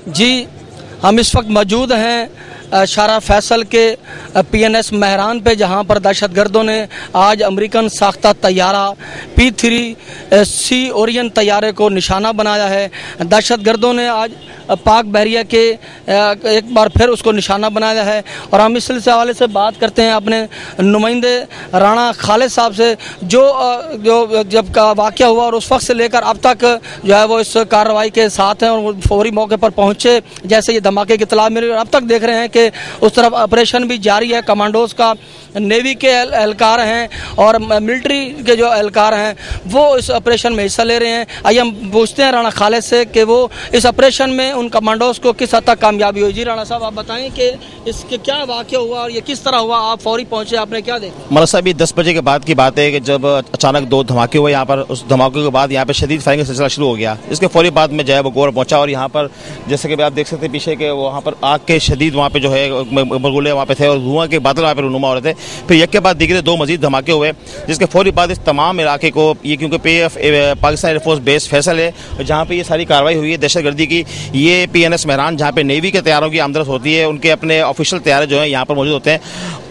जी, हम इस वक्त मौजूद हैं शारा फैसल के PNS महरान पे, जहां पर दहशतगर्दों ने आज अमेरिकन साख्ता तैयारा P-3C ओरियन तैयारे को निशाना बनाया है। दहशतगर्दों ने आज पाक बहरिया के एक बार फिर उसको निशाना बनाया है। और हम इस हवाले से बात करते हैं अपने नुमाइंदे राणा खालिद साहब से, जो जब का वाक़या हुआ और उस वक्त से लेकर अब तक जो है वो इस कार्रवाई के साथ हैं और वो फौरी मौके पर पहुंचे जैसे ये धमाके की इत्तला मिली। और अब तक देख रहे हैं कि उस तरफ ऑपरेशन भी जारी है। कमांडोज का, नेवी के एहलकार हैं और मिलिट्री के जो एहलकार हैं वो इस ऑपरेशन में हिस्सा ले रहे हैं। आइए हम पूछते हैं राणा खालिद से कि वो इस ऑपरेशन में उन कमांडोज को किस हद तक कामयाबी हुई। जी राणा साहब, आप बताएं कि इसके क्या वाक़या हुआ और ये किस तरह हुआ, आप फौरी पहुंचे, आपने क्या देखा? मतलब साहब, ये 10 बजे के बाद की बात है कि जब अचानक 2 धमाके हुए यहाँ पर। उस धमाके के बाद यहाँ पे शदीद फायरिंग का सिलसिला शुरू हो गया। इसके फौरी बाद में जो है वो गौर पहुंचा और यहाँ पर जैसे कि आप देख सकते हैं पीछे के वहाँ पर आग के शदीद वहाँ पे जो है बरगुले वहाँ पे थे और धुआं के बादल वहाँ पर रूनुमा हो रहे थे। फिर एक के बाद दिखे 2 मजीद धमाके हुए, जिसके फौरी बाद इस तमाम इलाके को ये, क्योंकि पाकिस्तान एयरफोर्स बेस फैसल है जहाँ पे ये सारी कार्रवाई हुई है दहशतगर्दी की, ये PNS महरान जहाँ पे नेवी के तैयारों की आमदरस होती है, उनके अपने ऑफिशियल तैयारे जो हैं यहाँ पर मौजूद होते हैं।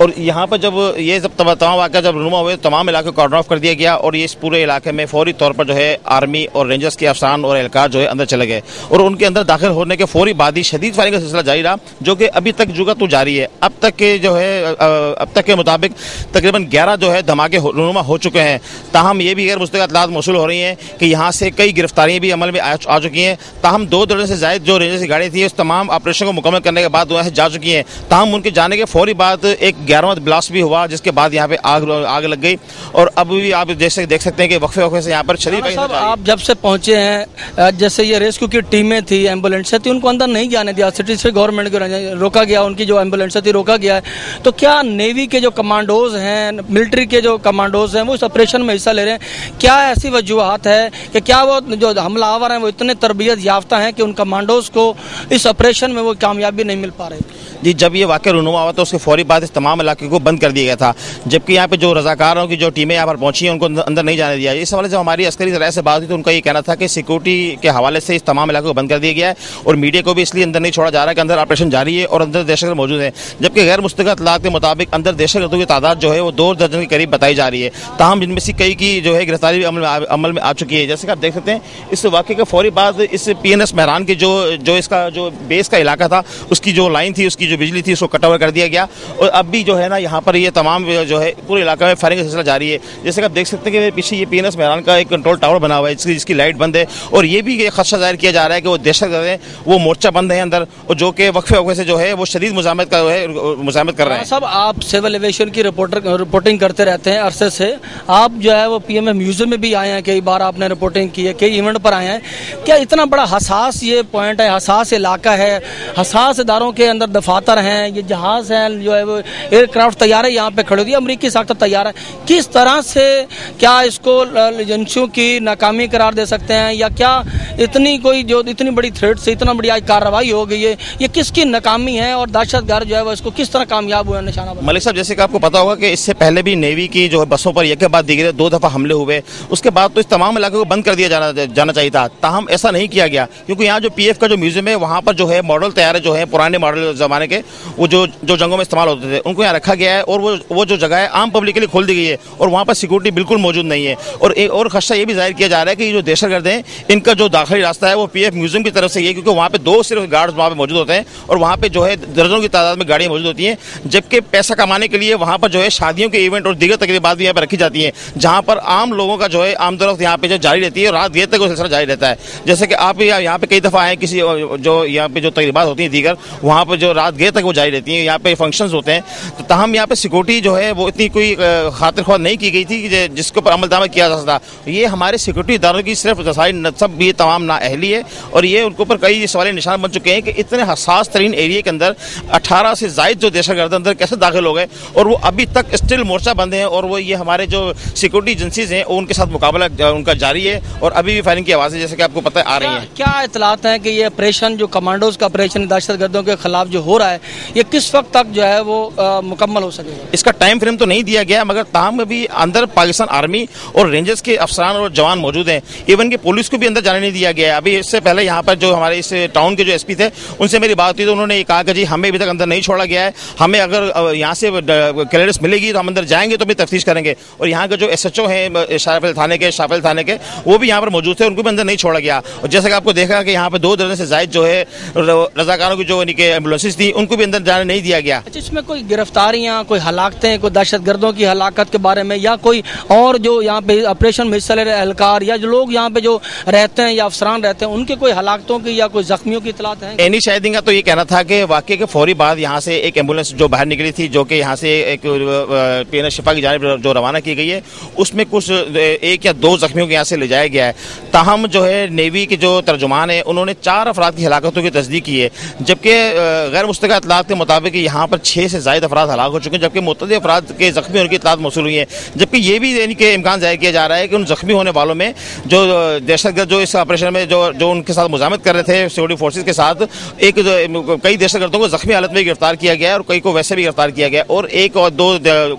और यहाँ पर जब ये तमाम वाक़या जब रूनुमा हुए, तमाम इलाके को कॉर्डन ऑफ कर दिया गया और ये इस पूरे इलाके में फौरी तौर पर जो है आर्मी और रेंजर्स के अफसरान और एहलकार जो है अंदर चले गए और उनके अंदर दाखिल होने के फौरी बाद ही शदीद फायरिंग का सिलसिला जारी रहा, जो कि अभी तक जुगा तो जारी है। अब तक के जो है अब तक के मुताबिक तकरीबन 11 जो है धमाके रूनुमा हो चुके हैं। ताहम ये भी गैर मुस्तकिल इत्तलात मौसूल हो रही हैं कि यहाँ से कई गिरफ्तारियाँ भी अमल में आ चुकी हैं। ताहम 2 दर्जन से ज़ायद जो रेंजर्स की गाड़ी थी उस तमाम ऑपरेशन को मुकम्मल करने के बाद वहाँ से जा चुकी हैं। ताहम उनके जाने के फौरी बाद एक 11वां ब्लास्ट भी हुआ, जिसके बाद यहाँ पे आग लग गई। और अब भी आप जैसे देख सकते हैं कि वक्फे से यहाँ पर शरीर आप जब से पहुंचे हैं, जैसे ये रेस्क्यू की टीमें थी, एम्बुलेंस थी, उनको अंदर नहीं जाने दिया, सिटी से गवर्नमेंट को रोका गया, उनकी जो एम्बुलेंस थी रोका गया है। तो क्या नेवी के जो कमांडोज हैं, मिलिट्री के जो कमांडोज हैं वो इस ऑपरेशन में हिस्सा ले रहे हैं? क्या ऐसी वजूहत है कि क्या वो जो हमलावर हैं वो इतने तरबियत याफ्ता हैं कि उन कमांडोज को इस ऑपरेशन में वो कामयाबी नहीं मिल पा रही? जी, जब ये वाक़या रूनुमा हुआ तो उसके फौरी बाद इस तमाम इलाके को बंद कर दिया गया था, जबकि यहाँ पे जो रज़ाकारों की जो टीमें यहाँ पर पहुंची हैं उनको अंदर नहीं जाने दिया। इस हवाले से हमारी अस्करी ज़राए से बात हुई तो उनका ये कहना था कि सिक्योरिटी के हवाले से इस तमाम इलाके को बंद कर दिया गया है और मीडिया को भी इसलिए अंदर नहीं छोड़ा जा रहा है कि अंदर ऑपरेशन जारी है और अंदर दहशतगर्द मौजूद हैं। जबकि गैर मुस्तकिल इत्तलात के मुताबिक अंदर दहशतगर्दों की तादाद जो है वो 2 दर्जन के करीब बताई जा रही है। ताहम जिनमें से कई की जो है गिरफ्तारी भी अमल में आ चुकी है। जैसे कि आप देख सकते हैं इस वाक़े के फौरी बाद इस PNS महरान के जो इसका जो बेस का इलाका था उसकी जो लाइन थी, उसकी जो बिजली थी, उसको कट ओवर कर दिया गया। और अब भी जो है ना यहाँ पर ये तमाम जो है पूरे इलाके में फायरिंग का सिलसिला जारी है। जैसे कि आप देख सकते हैं कि पीछे ये PNS महरान का एक कंट्रोल टावर बना हुआ है जिसकी लाइट बंद है और ये भी खदशा जाहिर किया जा रहा है कि वो दहशतगर्द हैं, वो मोर्चा बंद है अंदर और जो कि वक्फे से जो है वो शदीद मुजामत कर रहे हैं। सब आप सिविल एविएशन की रिपोर्टिंग करते रहते हैं अरसे से, आप जो है वो PMA म्यूजियम में भी आए हैं, कई बार आपने रिपोर्टिंग की है, कई इवेंट पर आए हैं। क्या इतना बड़ा हसास ये पॉइंट है, हसास इलाका है, हसास इदारों के अंदर दफातर हैं, ये जहाज हैं, जो है वो एयरक्राफ्ट तैयारे यहाँ पे खड़े हुई है, अमरीकी साख्ता तैयारा, किस तरह से क्या इसको एजेंसियों की नाकामी करार दे सकते हैं या क्या इतनी बड़ी थ्रेट से इतना बड़ी आज कार्रवाई हो गई है, ये किसकी नाकामी है और दहशतगर्द जो है वो इसको किस तरह कामयाब हुआ निशाना? मलिक साहब, जैसे कि आपको पता होगा कि इससे पहले भी नेवी की जो है बसों पर एक के बाद दिखे 2 दफ़ा हमले हुए, उसके बाद तो इस तमाम इलाके को बंद कर दिया जाना चाहिए था। ताहम ऐसा नहीं किया गया क्योंकि यहाँ जो PF का जो म्यूजियम है वहाँ पर जो है मॉडल तैयार जो है पुराने मॉडल ज़माने के, वो जो जंगों में इस्तेमाल होते थे उनको यहाँ रखा गया है और वो जो जगह है आम पब्लिक के लिए खोल दी गई है और वहाँ पर सिक्योरिटी बिल्कुल मौजूद नहीं है। और खदशा ये भी जाहिर किया जा रहा है कि जो दहशतगर्द हैं इनका जो दाखिली रास्ता है वो PF म्यूजियम की तरफ से ये, क्योंकि वहाँ पे 2 सिर्फ गार्ड्स वहाँ पे मौजूद होते हैं और वहाँ पे जो है दर्जनों की तादाद में गाड़ियाँ मौजूद होती हैं, जबकि पैसा कमाने के लिए वहाँ पर जो है शादियों के इवेंट और दीगर तकरीबात भी यहाँ पर रखी जाती हैं, जहाँ पर आम लोगों का जो है आमदरफ्त यहाँ पे जो जारी रहती है और रात देर तक वो सिलसिला जारी रहता है। जैसे कि आप यहाँ पे कई दफ़ा आए किसी जो यहाँ पे जो तकरीबात होती हैं दीगर, वहाँ पर जो रात देर तक वो जारी रहती हैं, यहाँ पे फंक्शंस होते हैं। तो ताहम यहाँ पे सिक्योरिटी जो है वो इतनी कोई खातिर ख्वाह नहीं की गई थी जिसके ऊपर अमल दरामद किया जा सकता। ये हमारे सिक्योरिटी इदारों की सिर्फ सब ये तमाम नाअहली है और ये उनके ऊपर कई सवाल निशान बन चुके हैं कि इतने हसास तरीन एरिया के अंदर 18 से जायद जो दहशतगर्द अंदर कैसे दाखिल हो गए और वो अभी तक स्टिल मोर्चा बंद है और वो ये हमारे जो सिक्योरिटी एजेंसीज हैं उनके साथ मुकाबला उनका जारी है और अभी भी फायरिंग की आवाज़ें जैसे कि आपको पता है आ रही हैं। क्या इतलात हैं कि ये ऑपरेशन जो कमांडोज का ऑपरेशन दहशतगर्दों के खिलाफ जो हो रहा है ये किस वक्त तक जो है वो मुकम्मल हो सकेगा? इसका टाइम फ्रेम तो नहीं दिया गया मगर ताहम भी अंदर पाकिस्तान आर्मी और रेंजर्स के अफसरान और जवान मौजूद हैं। इवन कि पुलिस को भी अंदर जाने नहीं दिया गया है। अभी इससे पहले यहाँ पर जो हमारे इस टाउन के जो एसपी थे उनसे मेरी बात हुई तो उन्होंने कहा कि जी हमें अभी तक अंदर नहीं छोड़ा गया है, हमें अगर यहाँ से क्लियरेंस मिलेगी तो हम अंदर जाएंगे तो भी तफ्तीश करेंगे। और यहाँ के जो SHO हैं शाफिल थाने के वो भी यहाँ पर मौजूद थे, उनको भी अंदर नहीं छोड़ा गया। और जैसा कि आपको देखा कि यहाँ पर 2 दर्जन से जायद जो है रजाकारों की जो एम्बुलेंसेज थी उनको भी अंदर जाने नहीं दिया गया। अच्छा, इसमें कोई गिरफ्तारियाँ, कोई हलाकतें, कोई दहशतगर्दों की हलाकत के बारे में या कोई और जो यहाँ पे ऑपरेशन में हिस्सा ले रहे एहलकार या जो लोग यहाँ पे जो रहते हैं या अफसरान रहते हैं उनके कोई हलाकतों की या कोई जख्मियों की इतलात है? एनी शाहिदीन का तो ये कहना था कि वाकई के फौरी बाद यहाँ से एक एम्बुलेंस जो बाहर निकली थी जो कि यहाँ से एक PNS शिफा की जानिब जो रवाना की गई है उसमें कुछ 1 या 2 जख्मियों को यहाँ से ले जाया गया है। ताहम जो है नेवी के जो तर्जुमान है उन्होंने 4 अफराद की हलाकतों की तस्दीक की है, जबकि गैर मुस्तक़िल इतलात के मुताबिक यहाँ पर 6 से ज़ायद अफराद हलाक हो चुके हैं, जबकि मुतअद्दिद अफराद के जख्मी होने की इतलात मौसूल हुई है। जबकि ये भी इनके इम्कान ज़ाहिर किया जा रहा है कि उन जख्मी होने वालों में जो दहशतगर्द जो इस ऑपरेशन में जो उनके साथ मुजामत कर रहे थे सिक्योरिटी फोर्सेज के साथ, कई दहशतगर्दों को जख्मी हालत में गिरफ्तार किया गया है और कई को वैसे भी गिरफ्तार किया गया और 1 और 2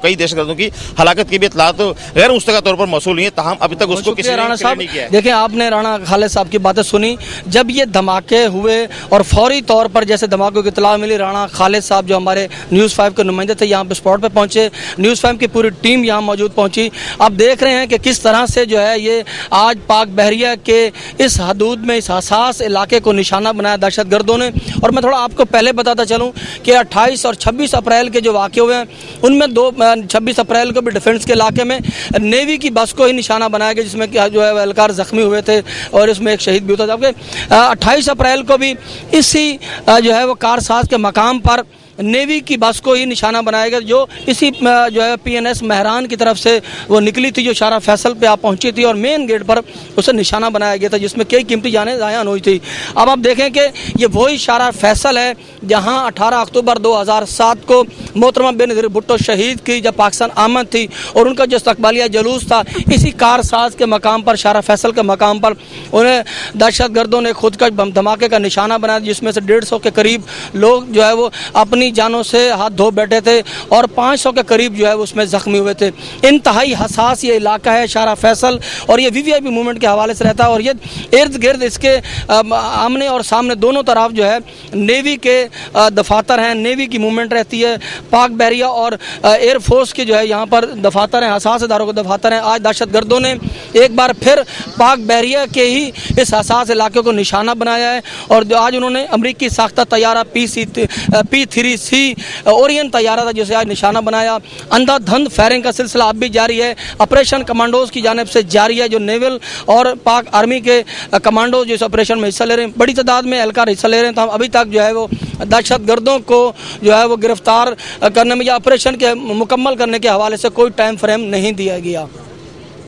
कई दहशतगर्दों की हलाकत की भी इतलात गैर मुस्तक़िल तौर पर मौसूल हुई है। ताहम अभी तक उसको किसी राणा साहब नहीं किया। देखिए, आपने राणा खालिद साहब की बातें सुनी, जब ये धमाके हुए और फौरी तौर पर जैसे धमाकों की इतला मिली, राणा खालिद साहब जो हमारे न्यूज़ 5 के नुमाइंदे थे यहाँ पे स्पॉट पे पहुंचे, न्यूज़ 5 की पूरी टीम यहाँ मौजूद पहुंची। आप देख रहे हैं कि किस तरह से जो है ये आज पाक बहरिया के इस हदूद में इस हसास इलाके को निशाना बनाया दहशतगर्दों ने। और मैं थोड़ा आपको पहले बताता चलूँ कि 28 और 26 अप्रैल के जो वाक़े हुए हैं उनमें 26 अप्रैल को भी डिफेंस के इलाके में नेवी की बस को ही निशाना बनाया गया जिसमें जो है एहलकार जख्मी हुए थे और इसमें एक शहीद भी हुआ था। जबकि 28 अप्रैल को भी इसी जो है वो कारसाज के मकाम पर नेवी की बस को ही निशाना बनाया गया जो इसी जो है PNS महरान की तरफ से वो निकली थी, जो शारा फैसल पे आप पहुंची थी और मेन गेट पर उसे निशाना बनाया गया था जिसमें कई कीमती जानें ज़ाया हुई थी। अब आप देखें कि ये वही शारा फैसल है जहां 18 अक्टूबर 2007 को मोहतरमा बेनज़ीर भुट्टो शहीद की जब पाकिस्तान आमद थी और उनका जो इस्तकबालिया जुलूस था इसी कारसाज के मकाम पर, शारा फैसल के मकाम पर उन्हें दहशतगर्दों ने खुदकश बम धमाके का निशाना बनाया जिसमें से 150 के करीब लोग जो है वो अपनी जानों से हाथ धो बैठे थे और 500 के करीब जो है उसमें जख्मी हुए थे। इंतहाई हसास ये इलाका है शारा फैसल और ये VVIP मूवमेंट के हवाले से रहता है और ये इर्द गिर्द इसके आमने और सामने दोनों तरफ जो है नेवी के दफातर हैं, नेवी की मूवमेंट रहती है। पाक बहरिया और एयरफोर्स के जो है यहाँ पर दफातर हैं, हसास इदारों के दफातर हैं। आज दहशतगर्दों ने एक बार फिर पाक बहरिया के ही इस हसास इलाके को निशाना बनाया है और जो आज उन्होंने अमरीकी साख्ता तैयारा P-3C ओरियन तैयारा था जिसे आज निशाना बनाया। अंधाधुंध फायरिंग का सिलसिला अब भी जारी है, ऑपरेशन कमांडोज की जानिब से जारी है। जो नेवल और पाक आर्मी के कमांडोज इस ऑपरेशन में हिस्सा ले रहे हैं, बड़ी तादाद में एहलकार हिस्सा ले रहे हैं। तो हम अभी तक जो है वो दहशतगर्दों को जो है वो गिरफ्तार करने में या ऑपरेशन के मुकम्मल करने के हवाले से कोई टाइम फ्रेम नहीं दिया गया।